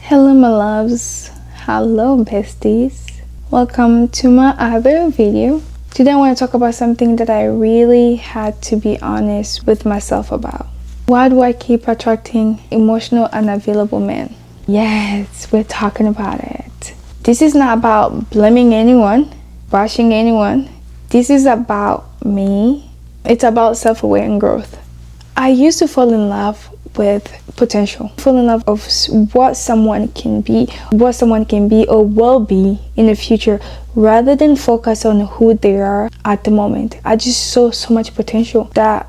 Hello my loves, hello besties, welcome to my other video. Today I want to talk about something that I really had to be honest with myself about. Why do I keep attracting emotional unavailable men? Yes, we're talking about it. This is not about blaming anyone, bashing anyone. This is about me. It's about self-aware and growth. I used to fall in love with potential, fall in love of what someone can be or will be in the future, rather than focus on who they are at the moment. I just saw so much potential that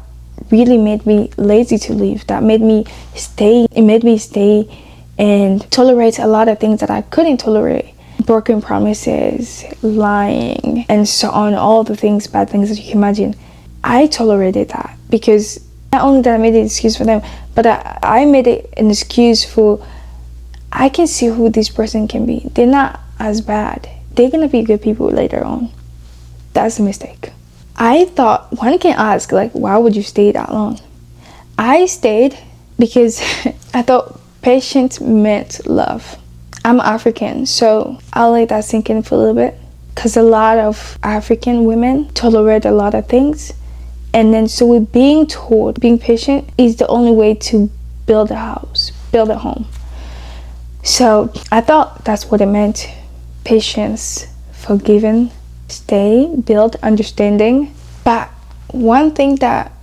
really made me lazy to leave, that made me stay. It made me stay and tolerate a lot of things that I couldn't tolerate. Broken promises, lying, and so on, all the things, bad things that you can imagine. I tolerated that because not only that I made an excuse for them, but I made it an excuse for, I can see who this person can be. They're not as bad. They're gonna be good people later on. That's a mistake. I thought, one can ask, like, why would you stay that long? I stayed because I thought patience meant love. I'm African, so I'll let that sink in for a little bit, because a lot of African women tolerate a lot of things. And then so we're being told being patient is the only way to build a house, build a home. So I thought that's what it meant. Patience, forgiving, stay, build, understanding. But one thing that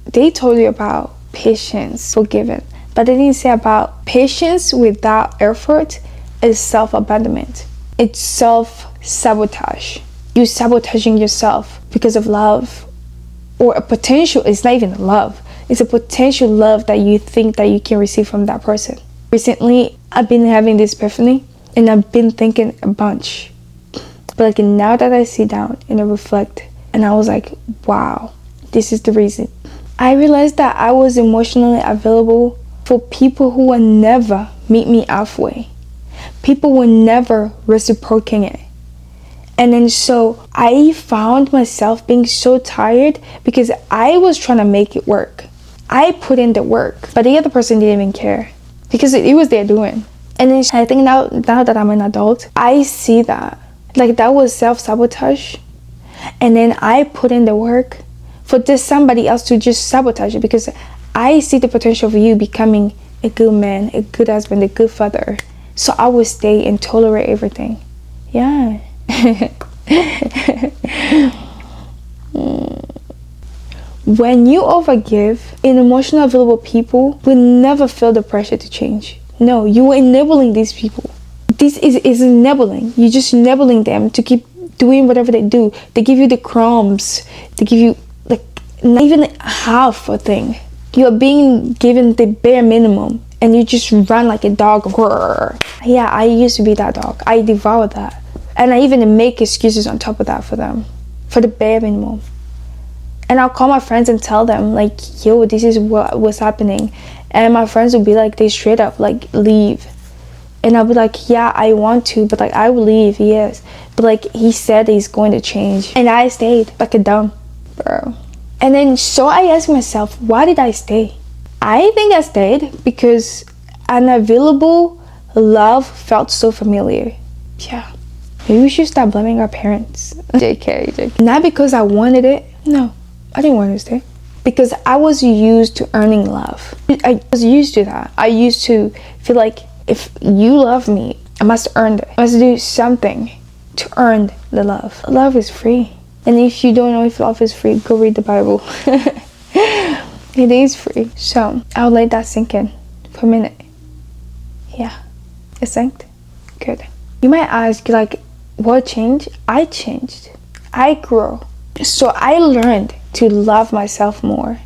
they told you about patience, forgiving, but they didn't say about patience without effort is self-abandonment. It's self-sabotage. You're sabotaging yourself because of love. Or a potential, it's not even love. It's a potential love that you think that you can receive from that person. Recently, I've been having this epiphany and I've been thinking a bunch. But like now that I sit down and I reflect, and I was like, wow, this is the reason. I realized that I was emotionally available for people who would never meet me halfway. People would never reciprocate it. And then so I found myself being so tired because I was trying to make it work. I put in the work, but the other person didn't even care because it was their doing. And then I think now that I'm an adult, I see that. Like that was self-sabotage. And then I put in the work for just somebody else to just sabotage it, because I see the potential of you becoming a good man, a good husband, a good father. So I would stay and tolerate everything. Yeah. When you overgive, emotional available people will never feel the pressure to change. No, you are enabling these people. This is enabling. You're just enabling them to keep doing whatever they do. They give you the crumbs. They give you like not even half a thing. You are being given the bare minimum and you just run like a dog. Yeah, I used to be that dog. I devoured that. And I even make excuses on top of that for them, for the bare minimum. And I'll call my friends and tell them, like, yo, this is what was happening. And my friends will be like, they straight up, like, leave. And I'll be like, yeah, I want to, but like, I will leave, yes. But like, he said he's going to change. And I stayed, like a dumb bro. And then, so I asked myself, why did I stay? I think I stayed because unavailable love felt so familiar. Yeah. Maybe we should stop blaming our parents. JK. Not because I wanted it. No, I didn't want to stay. Because I was used to earning love. I was used to that. I used to feel like if you love me, I must earn it. I must do something to earn the love. Love is free. And if you don't know if love is free, go read the Bible. It is free. So I'll let that sink in for a minute. Yeah, it sank. Good. You might ask, like, what changed? I changed. I grew. So I learned to love myself more.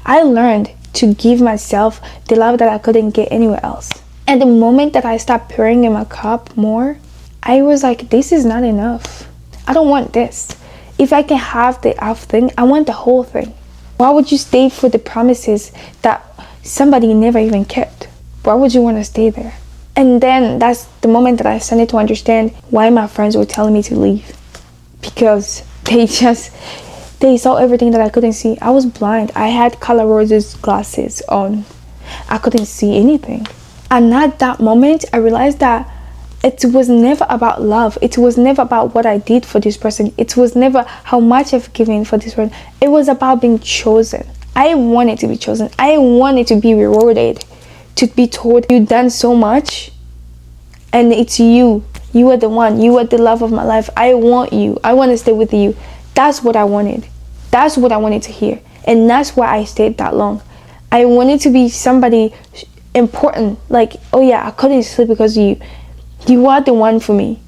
I learned to give myself the love that I couldn't get anywhere else. And the moment that I stopped pouring in my cup more, I was like, this is not enough. I don't want this. If I can have the half thing, I want the whole thing. Why would you stay for the promises that somebody never even kept? Why would you want to stay there? And then that's the moment that I started to understand why my friends were telling me to leave. Because they saw everything that I couldn't see. I was blind. I had color roses glasses on. I couldn't see anything. And at that moment, I realized that it was never about love. It was never about what I did for this person. It was never how much I've given for this person. It was about being chosen. I wanted to be chosen. I wanted to be rewarded, to be told, you've done so much, and it's you. You are the one. You are the love of my life. I want you. I want to stay with you. That's what I wanted. That's what I wanted to hear. And that's why I stayed that long. I wanted to be somebody important. Like, oh yeah, I couldn't sleep because you are the one for me.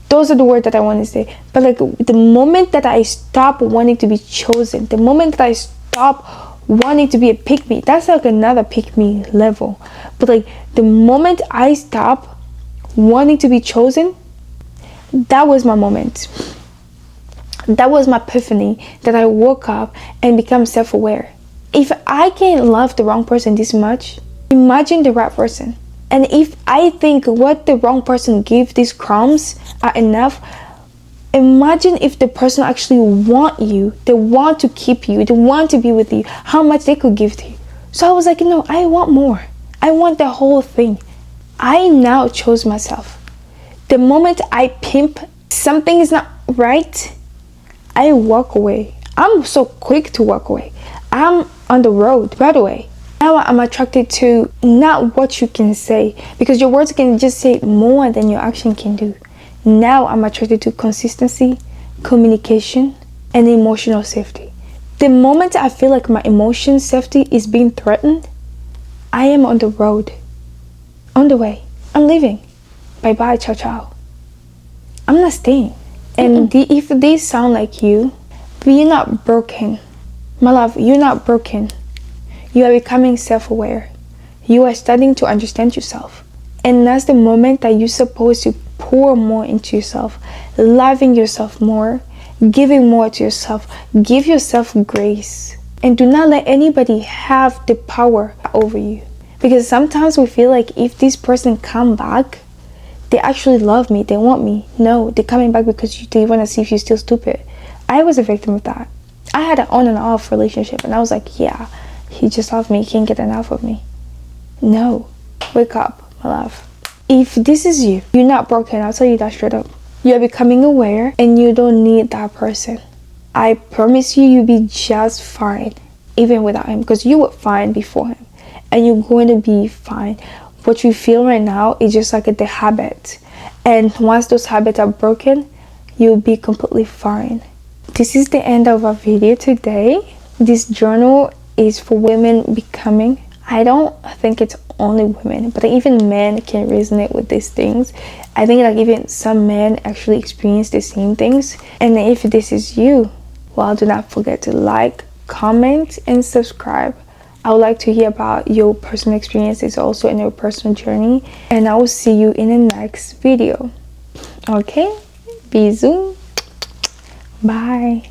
Those are the words that I want to say. But like, the moment that I stop wanting to be chosen, the moment that I stop wanting to be a pick me, that's like another pick me level. But like, the moment I stop wanting to be chosen, that was my moment. That was my epiphany, that I woke up and become self-aware. If I can't love the wrong person this much, imagine the right person. And if I think what the wrong person gave, these crumbs are enough, imagine if the person actually want you, they want to keep you, they want to be with you, how much they could give to you. So I was like, no, I want more. I want the whole thing. I now chose myself. The moment I pimp something is not right, I walk away. I'm so quick to walk away. I'm on the road right away. Now I'm attracted to not what you can say, because your words can just say more than your action can do. Now I'm attracted to consistency, communication, and emotional safety. The moment I feel like my emotion safety is being threatened, I am on the road. On the way. I'm leaving. Bye-bye, ciao, ciao. I'm not staying. And if they sound like you, but you're not broken. My love, you're not broken. You are becoming self-aware. You are starting to understand yourself. And that's the moment that you're supposed to pour more into yourself, loving yourself more, giving more to yourself. Give yourself grace. And do not let anybody have the power over you. Because sometimes we feel like if this person come back, they actually love me, they want me. No, they're coming back because they want to see if you're still stupid. I was a victim of that. I had an on and off relationship, and I was like, yeah, he just loved me, he can't get enough of me. No, wake up, my love. If this is you, you're not broken, I'll tell you that straight up. You're becoming aware, and you don't need that person. I promise you, you'll be just fine, even without him, because you were fine before him. And you're going to be fine. What you feel right now is just like the habit. And once those habits are broken, you'll be completely fine. This is the end of our video today. This journal is for women becoming. I don't think it's only women, but even men can resonate with these things. I think like even some men actually experience the same things. And if this is you, well, do not forget to like, comment, and subscribe. I would like to hear about your personal experiences also in your personal journey. And I will see you in the next video. Okay? Bisous. Bye.